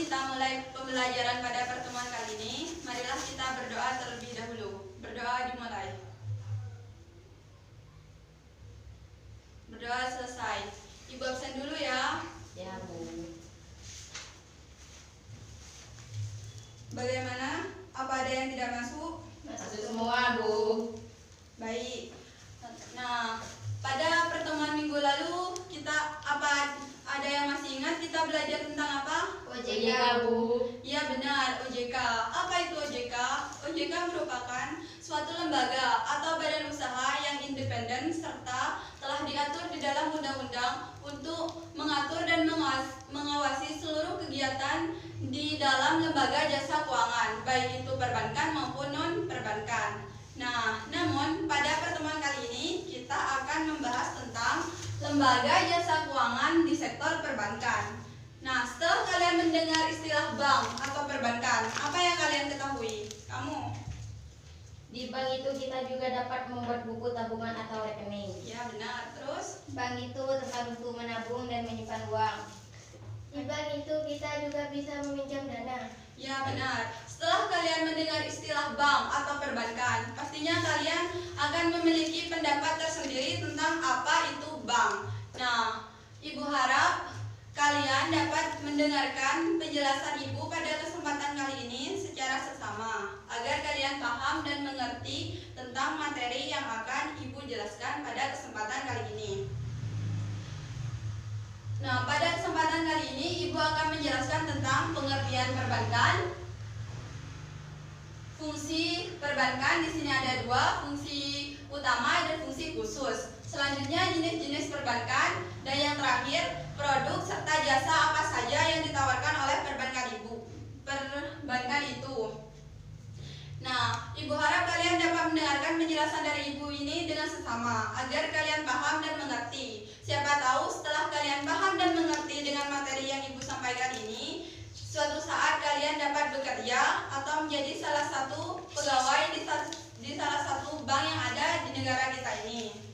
kita mulai pembelajaran pada pertemuan kali ini, marilah kita berdoa terlebih dahulu. Berdoa dimulai. Berdoa selesai. Ibu absen dulu ya. Ya, Bu. Bagaimana? Apa ada yang tidak masuk? Masuk semua, Bu. Baik. Nah, pada pertemuan minggu lalu kita ada yang masih ingat kita belajar tentang apa? OJK, Bu. Iya benar, OJK. Apa itu OJK? OJK merupakan suatu lembaga atau badan usaha yang independen serta telah diatur di dalam undang-undang untuk mengatur dan mengawasi seluruh kegiatan di dalam lembaga jasa keuangan, baik itu perbankan maupun non-perbankan. Nah, namun pada pertemuan kali ini kita akan membahas tentang lembaga jasa keuangan di sektor perbankan. Nah, setelah kalian mendengar istilah bank atau perbankan, apa yang kalian ketahui? Kamu? Di bank itu kita juga dapat membuat buku tabungan atau rekening. Ya benar. Terus? Bank itu tempat untuk menabung dan menyimpan uang. Di bank itu kita juga bisa meminjam dana. Ya benar. Setelah kalian mendengar istilah bank atau perbankan, pastinya kalian akan memiliki pendapat tersendiri tentang apa itu bank. Nah, Ibu harap kalian dapat mendengarkan penjelasan Ibu pada kesempatan kali ini secara seksama, agar kalian paham dan mengerti tentang materi yang akan Ibu jelaskan pada kesempatan kali ini. Nah, pada kesempatan kali ini Ibu akan menjelaskan tentang pengertian perbankan. Fungsi perbankan di sini ada dua, fungsi utama dan fungsi khusus. Selanjutnya jenis-jenis perbankan dan yang terakhir produk serta jasa apa saja yang ditawarkan oleh perbankan itu. Nah, Ibu harap kalian dapat mendengarkan penjelasan dari Ibu ini dengan seksama agar kalian paham dan mengerti. Siapa tahu setelah kalian paham dan mengerti dengan materi yang Ibu sampaikan ini, suatu saat kalian dapat bekerja atau menjadi salah satu pegawai di salah satu bank yang ada di negara kita ini.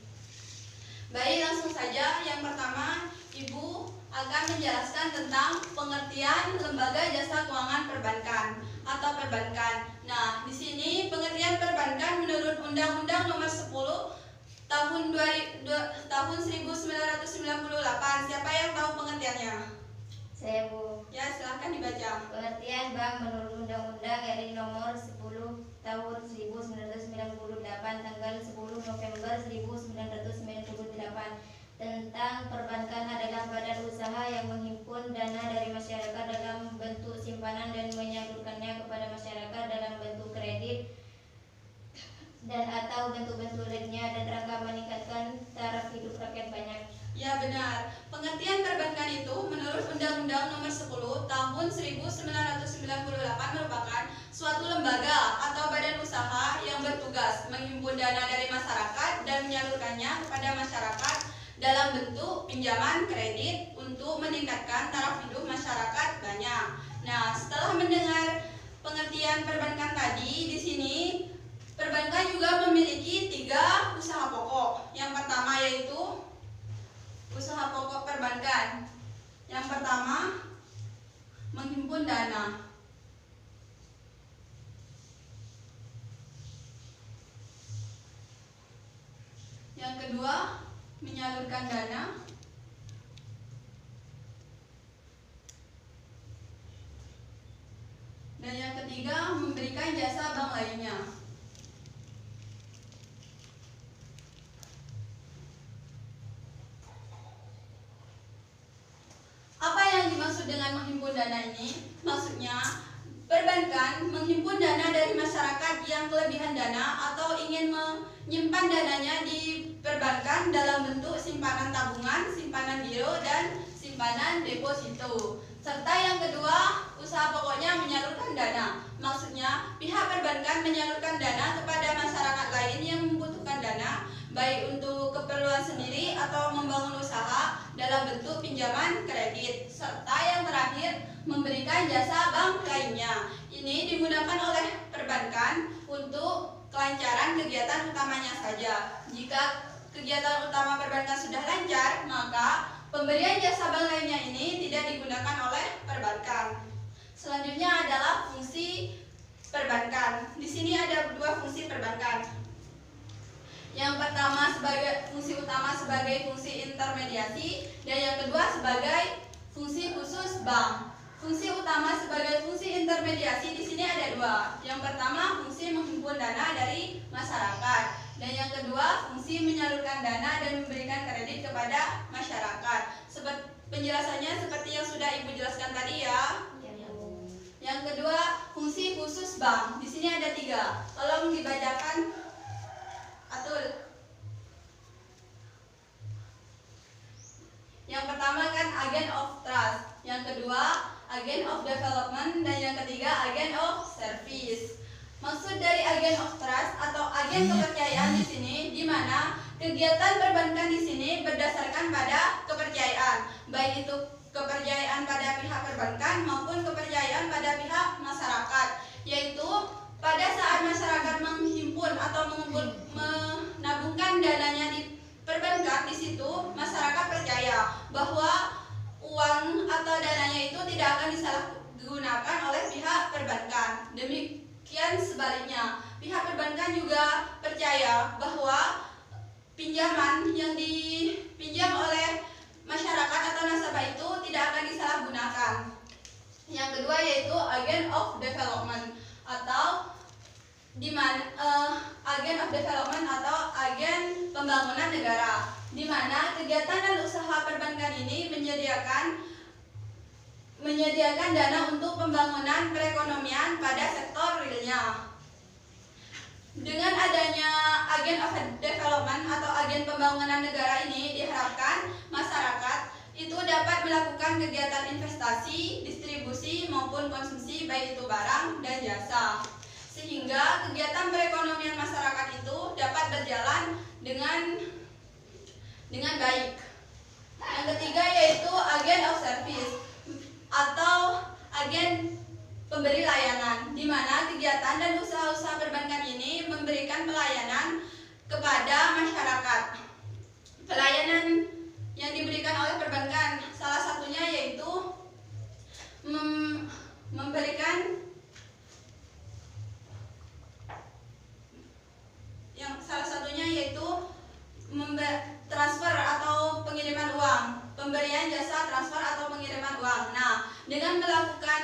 Baik, langsung saja. Yang pertama, Ibu akan menjelaskan tentang pengertian lembaga jasa keuangan perbankan atau perbankan. Nah, di sini pengertian perbankan menurut Undang-Undang Nomor 10 tahun 1998. Siapa yang tahu pengertiannya? Saya, Bu. Ya, silahkan dibaca. Pengertian bank menurut Undang-Undang RI Nomor 10 Tahun 1998 tanggal 10 November 1998 tentang perbankan adalah badan usaha yang menghimpun dana dari masyarakat dalam bentuk simpanan dan menyalurkannya kepada masyarakat dalam bentuk kredit dan atau bentuk-bentuk lainnya dan rangka meningkatkan taraf hidup rakyat banyak. Ya benar. Pengertian perbankan itu menurut Undang-Undang Nomor 10 Tahun 1998 merupakan suatu lembaga atau badan usaha yang bertugas menghimpun dana dari masyarakat dan menyalurkannya kepada masyarakat dalam bentuk pinjaman kredit untuk meningkatkan taraf hidup masyarakat banyak. Nah, setelah mendengar pengertian perbankan tadi, di sini perbankan juga memiliki 3 usaha pokok. Yang pertama yaitu usaha pokok perbankan. Yang pertama, menghimpun dana. Yang kedua, menyalurkan dana. Dan yang ketiga, memberikan jasa bank lainnya. Apa yang dimaksud dengan menghimpun dana ini? Maksudnya, perbankan menghimpun dana dari masyarakat yang kelebihan dana atau ingin menyimpan dananya di perbankan dalam bentuk simpanan tabungan, simpanan giro, dan simpanan deposito. Serta yang kedua, usaha pokoknya menyalurkan dana. Maksudnya, pihak perbankan menyalurkan dana kepada masyarakat lain yang membutuhkan dana, baik untuk keperluan sendiri atau membangun usaha dalam bentuk pinjaman kredit. Serta yang terakhir, memberikan jasa bank lainnya. Ini digunakan oleh perbankan untuk kelancaran kegiatan utamanya saja. Jika kegiatan utama perbankan sudah lancar, maka pemberian jasa bank lainnya ini tidak digunakan oleh perbankan. sebagai fungsi intermediasi dan yang kedua sebagai fungsi khusus bank. Fungsi utama sebagai fungsi intermediasi di sini ada dua. Yang pertama fungsi menghimpun dana dari masyarakat dan yang kedua fungsi menyalurkan dana dan memberikan kredit kepada masyarakat. Penjelasannya seperti yang sudah Ibu jelaskan tadi ya. Yang kedua fungsi khusus bank. Di sini ada 3. Tolong dibacakan. Atul. Yang pertama kan agent of trust, yang kedua agent of development, dan yang ketiga agent of service. Maksud dari agent of trust atau agen kepercayaan di sini, di mana kegiatan perbankan di sini berdasarkan pada kepercayaan, baik itu kepercayaan pada pihak perbankan maupun kepercayaan pada pihak masyarakat, yaitu pada saat masyarakat menghimpun atau menabungkan dananya di perbankan, di situ masyarakat percaya bahwa uang atau dananya itu tidak akan disalahgunakan oleh pihak perbankan. Demikian sebaliknya, pihak perbankan juga percaya bahwa pinjaman yang dipinjam oleh masyarakat atau nasabah itu tidak akan disalahgunakan. Yang kedua yaitu agent of development atau agen of development atau agen pembangunan negara, di mana kegiatan dan usaha perbankan ini menyediakan dana untuk pembangunan perekonomian pada sektor realnya. Dengan adanya agen of development atau agen pembangunan negara ini diharapkan masyarakat itu dapat melakukan kegiatan investasi, distribusi maupun konsumsi baik itu barang dan jasa, sehingga kegiatan perekonomian masyarakat itu dapat berjalan dengan baik. Yang ketiga yaitu agen of service atau agen pemberi layanan, di mana kegiatan dan usaha-usaha perbankan ini memberikan pelayanan kepada masyarakat. Pelayanan yang diberikan oleh perbankan salah satunya yaitu memberikan transfer atau pengiriman uang, pemberian jasa transfer atau pengiriman uang. Nah, dengan melakukan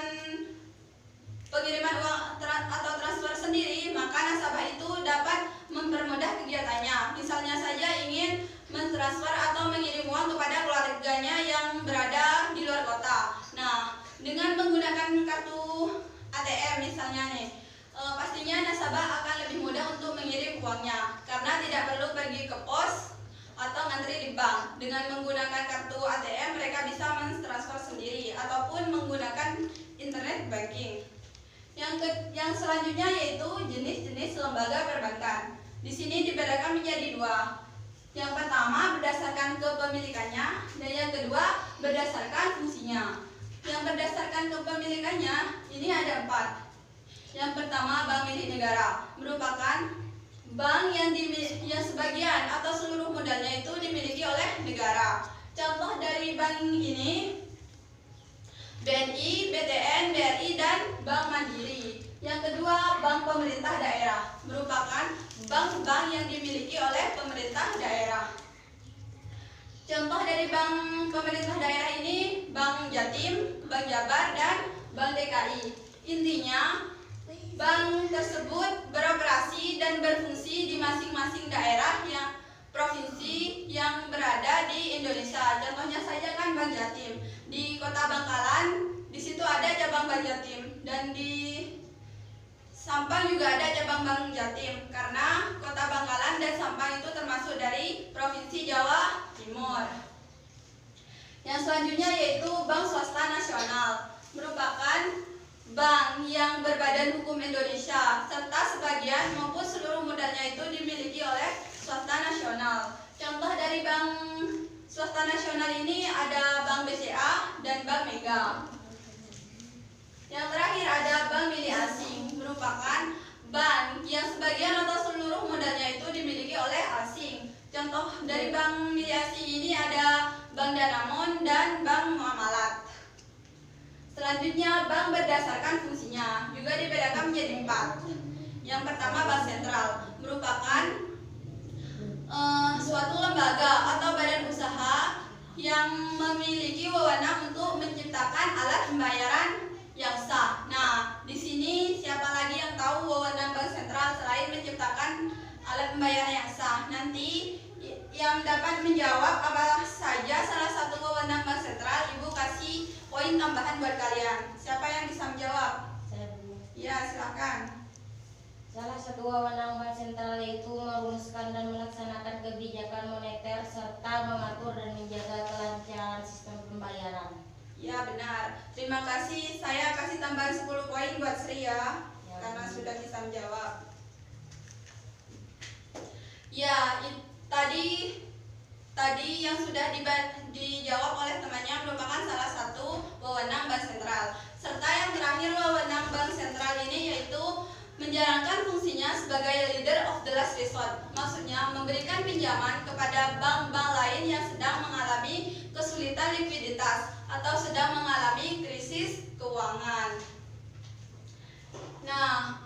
pengiriman uang atau transfer sendiri, maka nasabah itu dapat mempermudah kegiatannya. Misalnya saja ingin mentransfer atau mengirim uang kepada keluarganya yang berada di luar kota. Nah, dengan menggunakan kartu ATM misalnya nih, pastinya nasabah akan lebih mudah untuk mengirim uangnya karena tidak perlu pergi ke pos atau ngantri di bank. Dengan menggunakan kartu ATM mereka bisa mentransfer sendiri ataupun menggunakan internet banking. Yang selanjutnya yaitu jenis-jenis lembaga perbankan. Di sini dibedakan menjadi 2. Yang pertama berdasarkan kepemilikannya dan yang kedua berdasarkan fungsinya. Yang berdasarkan kepemilikannya ini ada 4. Yang pertama bank milik negara, merupakan bank yang sebagian atau seluruh modalnya itu dimiliki oleh negara. Contoh dari bank ini BNI, BTN, BRI, dan Bank Mandiri. Yang kedua bank pemerintah daerah, merupakan bank-bank yang dimiliki oleh pemerintah daerah. Contoh dari bank pemerintah daerah ini Bank Jatim, Bank Jabar, dan Bank DKI. Intinya bank tersebut beroperasi dan berfungsi di masing-masing daerah yang provinsi yang berada di Indonesia. Contohnya saja kan Bank Jatim di Kota Bangkalan, di situ ada cabang Bank Jatim, dan di Sampang juga ada cabang Bank Jatim karena Kota Bangkalan dan Sampang itu termasuk dari provinsi Jawa Timur. Yang selanjutnya yaitu Bank Swasta Nasional, merupakan bank yang berbadan hukum Indonesia serta sebagian maupun seluruh modalnya itu dimiliki oleh swasta nasional. Contoh dari bank swasta nasional ini ada Bank BCA dan Bank Mega. Yang terakhir ada bank milik asing, merupakan bank yang sebagian atau seluruh modalnya itu dimiliki oleh asing. Contoh dari bank milik asing ini ada Bank Danamon dan Bank Muamalat. Selanjutnya bank berdasarkan fungsinya juga dibedakan menjadi 4. Yang pertama bank sentral, merupakan suatu lembaga atau badan usaha yang memiliki wewenang untuk menciptakan alat pembayaran yang sah. Nah, di sini siapa lagi yang tahu wewenang Bank Sentral selain menciptakan alat pembayaran yang sah? Nanti yang dapat menjawab apa saja salah satu wewenang Bank Sentral, Ibu kasih poin tambahan buat kalian. Siapa yang bisa menjawab? Saya dulu. Ya, silakan. Salah satu wewenang Bank Sentral yaitu merumuskan dan melaksanakan kebijakan moneter serta mengatur dan menjaga kelancaran sistem pembayaran. Ya, benar. Terima kasih. Saya kasih tambahan 10 poin buat Sri ya, karena sudah bisa menjawab. Ya, tadi yang sudah dijawab oleh temannya merupakan salah satu wewenang Bank Sentral. Serta yang terakhir wewenang Bank Sentral ini yaitu menjalankan fungsinya sebagai leader of the last resort. Maksudnya memberikan pinjaman kepada bank-bank lain yang sedang mengalami kesulitan likuiditas atau sedang mengalami krisis keuangan. Nah,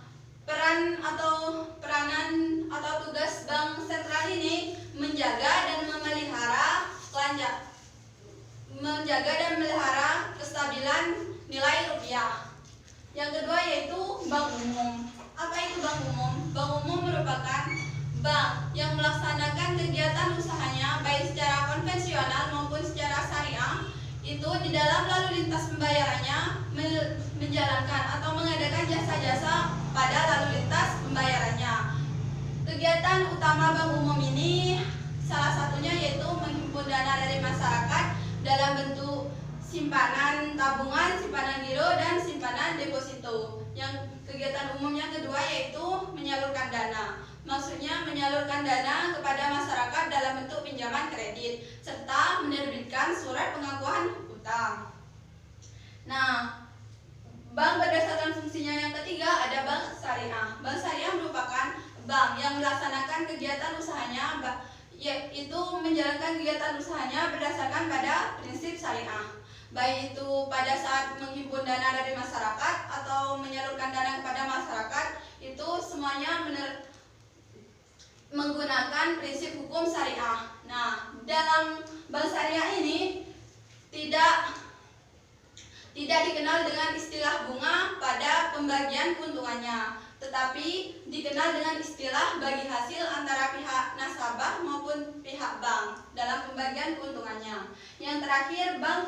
peranan atau tugas Bank Sentral ini menjaga dan memelihara kestabilan nilai rupiah. Yang kedua yaitu bank umum. Apa itu bank umum? Bank umum merupakan bank yang melaksanakan kegiatan usahanya baik secara konvensional maupun secara syariah itu di dalam lalu lintas pembayarannya menjalankan atau mengadakan jasa-jasa pada lalu lintas pembayarannya. Kegiatan utama bank umum ini salah satunya yaitu menghimpun dana dari masyarakat dalam bentuk simpanan tabungan, simpanan giro, dan simpanan deposito. Yang kegiatan umum yang kedua yaitu menyalurkan dana. Maksudnya menyalurkan dana kepada masyarakat dalam bentuk pinjaman kredit serta menerbitkan surat pengakuan utang. Nah, bank berdasarkan fungsinya yang ketiga ada bank syariah. Bank syariah merupakan bank yang melaksanakan kegiatan usahanya yaitu menjalankan kegiatan usahanya berdasarkan pada prinsip syariah. Baik itu pada saat menghimpun dana dari masyarakat atau menyalurkan dana kepada masyarakat, itu semuanya menggunakan prinsip hukum syariah. Nah, dalam bank syariah ini tidak dikenal dengan istilah bunga pada pembagian keuntungannya, tetapi dikenal dengan istilah bagi hasil antara pihak nasabah maupun pihak bank dalam pembagian keuntungannya. Yang terakhir, bank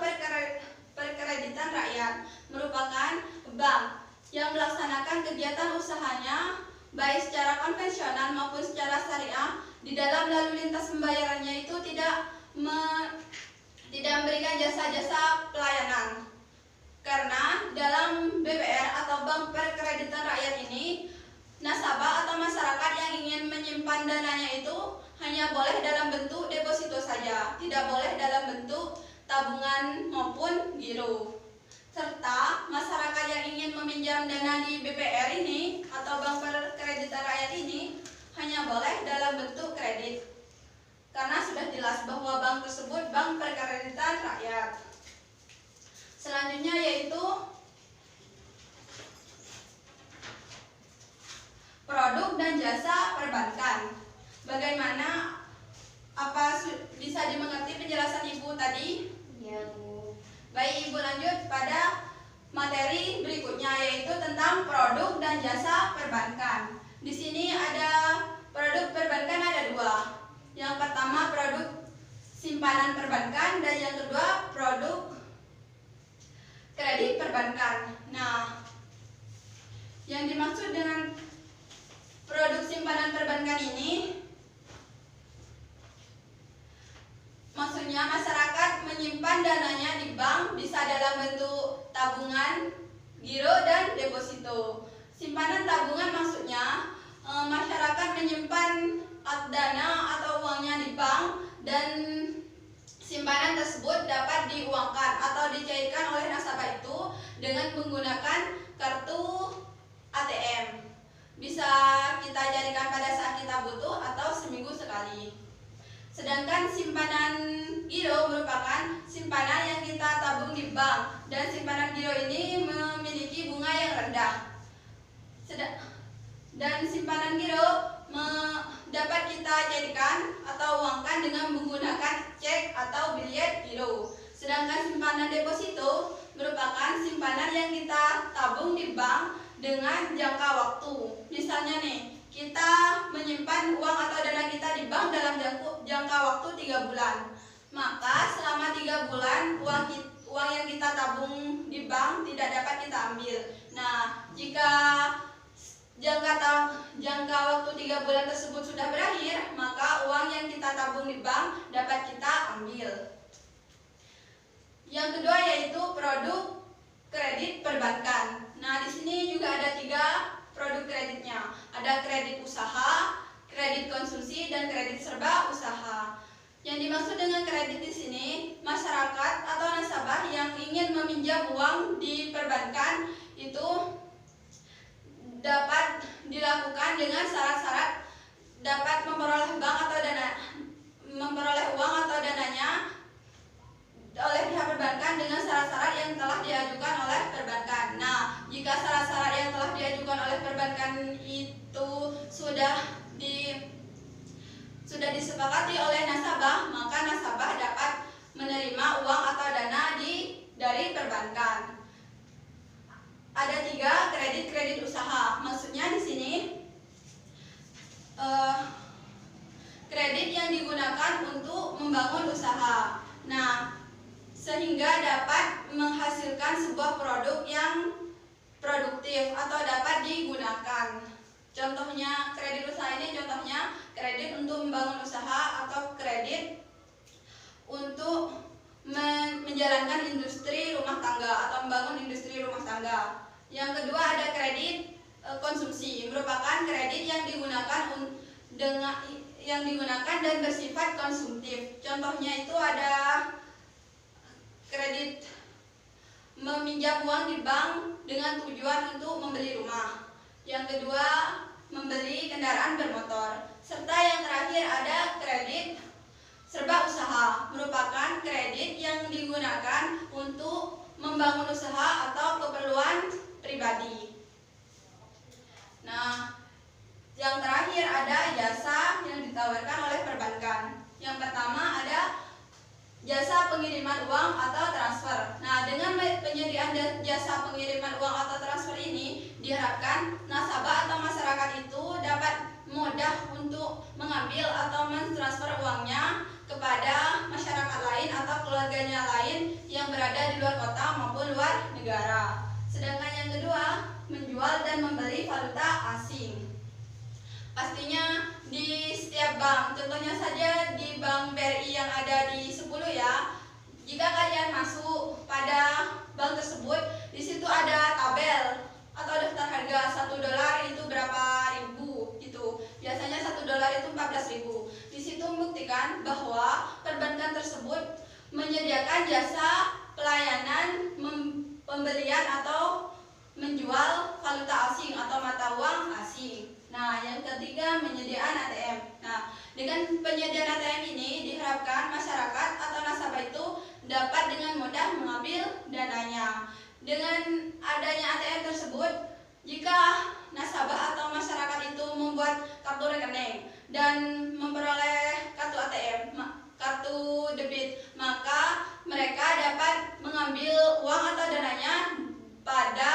perkreditan rakyat merupakan bank yang melaksanakan kegiatan usahanya baik secara konvensional maupun secara syariah di dalam lalu lintas pembayarannya itu tidak memberikan jasa-jasa pelayanan. Karena dalam BPR atau Bank Perkreditan Rakyat ini, nasabah atau masyarakat yang ingin menyimpan dananya itu hanya boleh dalam bentuk deposito saja, tidak boleh dalam bentuk tabungan maupun giro. Serta masyarakat yang ingin meminjam dana di BPR ini atau Bank Perkreditan Rakyat ini hanya boleh dalam bentuk kredit. Karena sudah jelas bahwa bank tersebut Bank Perkreditan Rakyat. Selanjutnya yaitu produk dan jasa perbankan. Bagaimana? Apa bisa dimengerti penjelasan Ibu tadi? Ya, Bu. Baik, Ibu lanjut pada materi berikutnya yaitu tentang produk dan jasa perbankan. Di sini ada produk perbankan ada dua. Yang pertama produk simpanan perbankan dan yang kedua produk kredit perbankan. Nah, yang dimaksud dengan produk simpanan perbankan ini maksudnya masyarakat menyimpan dananya di bank bisa dalam bentuk tabungan, giro, dan deposito. Simpanan tabungan maksudnya masyarakat menyimpan dana atau uangnya di bank dan simpanan tersebut dapat diuangkan atau dicairkan oleh nasabah itu dengan menggunakan kartu ATM. Bisa kita jadikan pada saat kita butuh atau seminggu sekali. Sedangkan simpanan giro merupakan simpanan yang kita tabung di bank dan simpanan giro ini memiliki bunga yang rendah. Dan simpanan giro dapat kita cairkan atau uangkan dengan menggunakan cek atau bilet giro. Sedangkan simpanan deposito merupakan simpanan yang kita tabung di bank dengan jangka waktu. Misalnya nih, kita menyimpan uang atau dana kita di bank dalam jangka waktu 3 bulan. Maka selama 3 bulan uang yang kita tabung di bank tidak dapat kita ambil. Nah, jika jangka waktu 3 bulan tersebut sudah berakhir, maka uang yang kita tabung di bank dapat kita ambil. Yang kedua yaitu produk kredit perbankan. Nah, di sini juga ada 3 produk kreditnya. Ada kredit usaha, kredit konsumsi, dan kredit serba usaha. Yang dimaksud dengan kredit di sini, masyarakat atau nasabah yang ingin meminjam uang di perbankan itu dapat dilakukan dengan syarat-syarat dapat memperoleh uang atau dananya oleh pihak perbankan dengan syarat-syarat yang telah diajukan oleh perbankan. Nah, jika syarat-syarat yang telah diajukan oleh perbankan itu sudah disepakati oleh nasabah, maka nasabah dapat menerima uang atau dana dari perbankan. Ada 3 kredit usaha. Maksudnya di sini kredit yang digunakan untuk membangun usaha. Nah, sehingga dapat menghasilkan sebuah produk yang produktif atau dapat digunakan. Contohnya kredit usaha ini contohnya kredit untuk membangun usaha atau kredit untuk menjalankan industri rumah tangga atau membangun industri rumah tangga. Yang kedua ada kredit konsumsi, merupakan kredit yang digunakan dan bersifat konsumtif. Contohnya itu ada kredit meminjam uang di bank dengan tujuan untuk membeli rumah. Yang kedua, membeli kendaraan bermotor. Serta yang terakhir ada kredit serba usaha, merupakan kredit yang digunakan untuk membangun usaha atau keperluan pribadi. Nah, yang terakhir ada jasa yang ditawarkan oleh perbankan. Yang pertama ada jasa pengiriman uang atau transfer. Nah, dengan penyediaan jasa pengiriman uang atau transfer ini diharapkan nasabah atau masyarakat itu dapat mudah untuk mengambil atau mentransfer uangnya kepada masyarakat lain atau keluarganya lain yang berada di luar kota maupun luar negara. Sedangkan yang kedua, menjual dan membeli valuta asing. Pastinya di setiap bank, contohnya saja di Bank BRI yang ada di 10 ya. Jika kalian masuk pada bank tersebut, di situ ada tabel atau daftar harga. $1 itu berapa ribu gitu. Biasanya $1 itu 14.000. Di situ membuktikan bahwa perbankan tersebut menyediakan jasa pelayanan pembelian atau menjual valuta asing atau mata uang asing. Nah, yang ketiga penyediaan ATM. Nah, dengan penyediaan ATM ini diharapkan masyarakat atau nasabah itu dapat dengan mudah mengambil dananya. Dengan adanya ATM tersebut, jika nasabah atau masyarakat itu membuat kartu rekening dan memperoleh kartu ATM, kartu debit, maka mereka dapat mengambil uang atau dananya pada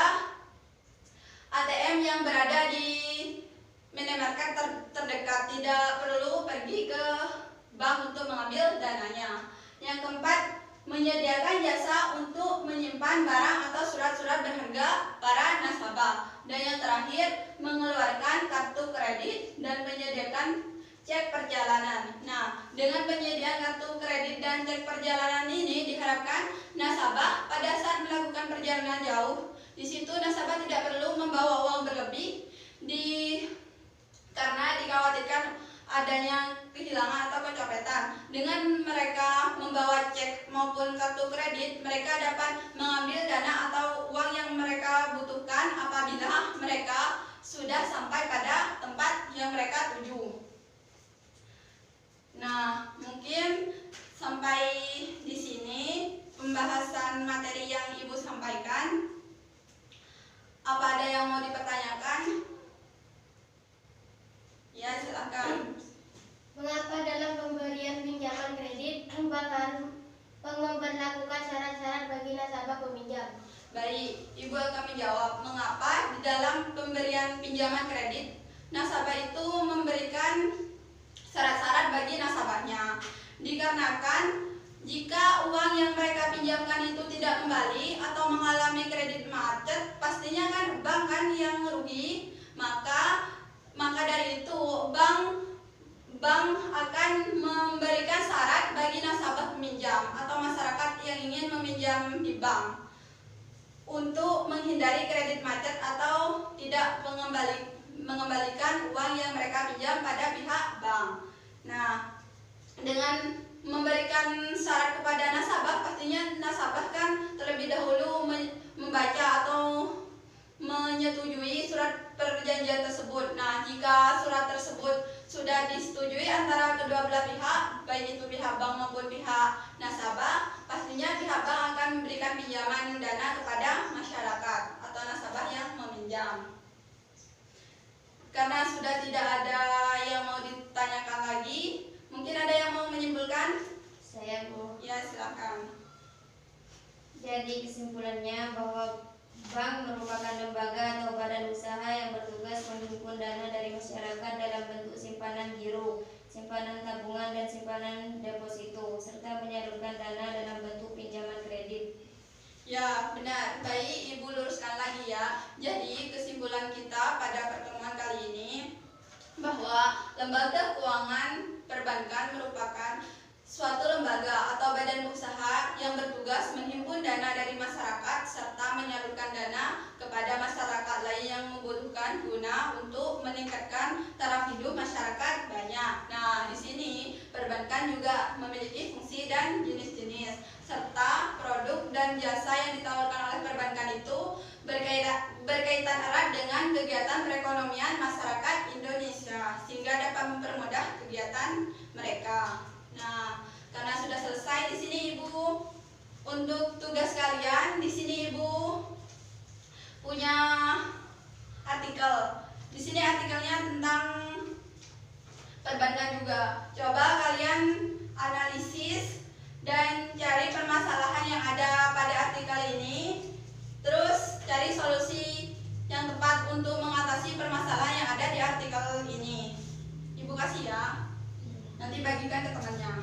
ATM yang berada di minimarket terdekat, tidak perlu pergi ke bank untuk mengambil dananya. Yang keempat, menyediakan jasa untuk menyimpan barang atau surat-surat berharga para nasabah. Dan yang terakhir, mengeluarkan kartu kredit dan menyediakan cek perjalanan. Nah, dengan penyediaan kartu kredit dan cek perjalanan ini diharapkan nasabah pada saat melakukan perjalanan jauh, di situ nasabah tidak perlu membawa uang berlebih karena dikhawatirkan adanya kehilangan atau pencopetan. Dengan mereka membawa cek maupun kartu kredit, mereka dapat mengambil dana atau uang yang mereka butuhkan apabila mereka sudah sampai pada tempat yang mereka tuju. Nah, mungkin sampai dalam pemberian pinjaman kredit, nasabah itu memberikan syarat-syarat bagi nasabahnya. Dikarenakan jika uang yang mereka pinjamkan itu tidak kembali atau mengalami kredit macet, pastinya kan bank kan yang rugi. Maka dari itu bank akan memberikan syarat bagi nasabah peminjam atau masyarakat yang ingin meminjam di bank untuk menghindari kredit macet atau tidak mengembalikan uang yang mereka pinjam pada pihak bank. Nah, dengan memberikan syarat kepada nasabah, pastinya nasabah kan terlebih dahulu membaca atau menyetujui surat perjanjian tersebut. Nah, jika surat tersebut sudah disetujui antara kedua belah pihak, baik itu pihak bank maupun pihak nasabah, pastinya pihak bank akan memberikan pinjaman dana kepada masyarakat atau nasabah yang meminjam. Karena sudah tidak ada yang mau ditanyakan lagi, mungkin ada yang mau menyimpulkan? Saya Bu. Ya, silakan. Jadi kesimpulannya bahwa bank merupakan lembaga atau badan usaha yang bertugas menghimpun dana dari masyarakat dalam bentuk simpanan giro, simpanan tabungan dan simpanan deposito, serta menyalurkan dana dalam bentuk pinjaman kredit. Ya, benar. Baik, Ibu luruskan lagi ya. Jadi kesimpulan kita pada pertemuan kali ini bahwa lembaga keuangan perbankan merupakan suatu lembaga atau badan usaha yang bertugas menghimpun dana dari masyarakat serta menyalurkan dana kepada masyarakat lain yang membutuhkan guna untuk meningkatkan taraf hidup masyarakat banyak. Nah, di sini perbankan juga memiliki fungsi dan jenis-jenis serta produk dan jasa yang ditawarkan oleh perbankan itu berkaitan erat dengan kegiatan perekonomian masyarakat Indonesia sehingga dapat mempermudah kegiatan mereka. Nah, karena sudah selesai di sini Ibu untuk tugas kalian, di sini Ibu punya artikel. Di sini artikelnya tentang perbankan juga. Coba kalian analisis dan cari permasalahan yang ada pada artikel ini. Terus cari solusi yang tepat untuk mengatasi permasalahan yang ada di artikel ini. Ibu kasih ya. Nanti bagikan ke temannya.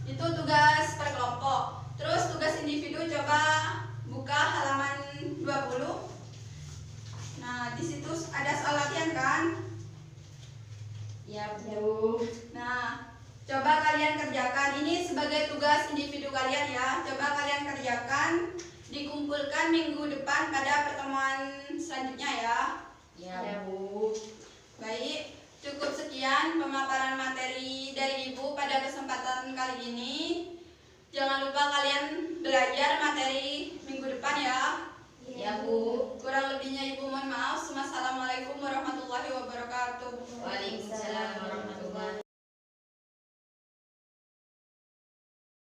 Itu tugas per kelompok. Terus tugas individu coba buka halaman 20. Nah, di situ ada soal latihan kan? Ya, Bu. Nah, coba kalian kerjakan. Ini sebagai tugas individu kalian ya. Coba kalian kerjakan, dikumpulkan minggu depan pada pertemuan selanjutnya ya. Ya, Bu. Baik. Cukup sekian pemaparan materi dari Ibu pada kesempatan kali ini. Jangan lupa kalian belajar materi minggu depan ya.